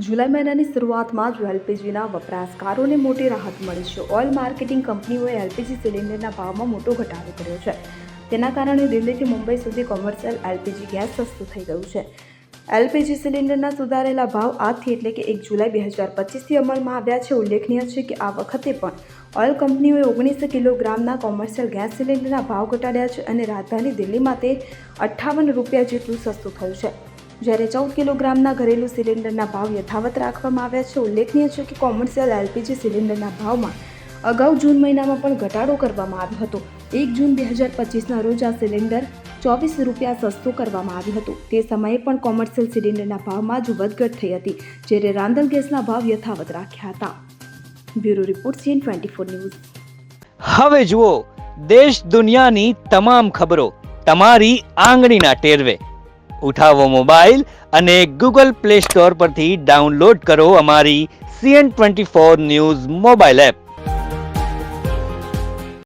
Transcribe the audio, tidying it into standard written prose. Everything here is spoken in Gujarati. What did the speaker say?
જુલાઈ મહિનાની શરૂઆતમાં જ એલપીજીના વપરાશકારોને મોટી રાહત મળી છે. ઓઇલ માર્કેટિંગ કંપનીઓએ એલપીજી સિલિન્ડરના ભાવમાં મોટો ઘટાડો કર્યો છે. તેના કારણે દિલ્હીથી મુંબઈ સુધી કોમર્શિયલ એલપીજી ગેસ સસ્તું થઈ ગયું છે. એલપીજી સિલિન્ડરના સુધારેલા ભાવ આજથી એટલે કે 1 જુલાઈ 2025થી અમલમાં આવ્યા છે. ઉલ્લેખનીય છે કે આ વખતે પણ ઓઇલ કંપનીઓએ 19 કિલોગ્રામના કોમર્શિયલ ગેસ સિલિન્ડરના ભાવ ઘટાડ્યા છે અને રાજધાની દિલ્હીમાં તે 58 રૂપિયા જેટલું સસ્તું થયું છે, જ્યારે 14 કિલોગ્રામના ઘરેલું સિલિન્ડરના ભાવ યથાવત રાખવામાં આવ્યા છે. ઉલ્લેખનીય છે કે કોમર્શિયલ એલપીજી સિલિન્ડરના ભાવમાં અગાઉ જૂન મહિનામાં પણ ઘટાડો કરવામાં આવ્યો હતો. 1 જૂન 2025ના રોજ આ સિલિન્ડર 24 રૂપિયા સસ્તું કરવામાં આવ્યું હતું. તે સમયે પણ કોમર્શિયલ સિલિન્ડરના ભાવમાં જ વધઘટ થઈ હતી, જ્યારે રાંધણ ગેસના ભાવ યથાવત રાખ્યા હતા. Bureau report CN24 news. હવે જુઓ દેશ દુનિયાની તમામ ખબરો તમારી આંગળીના ટેરવે. ઉઠાવો મોબાઈલ અને Google Play Store પરથી ડાઉનલોડ કરો અમારી CN24 ન્યૂઝ મોબાઈલ એપ.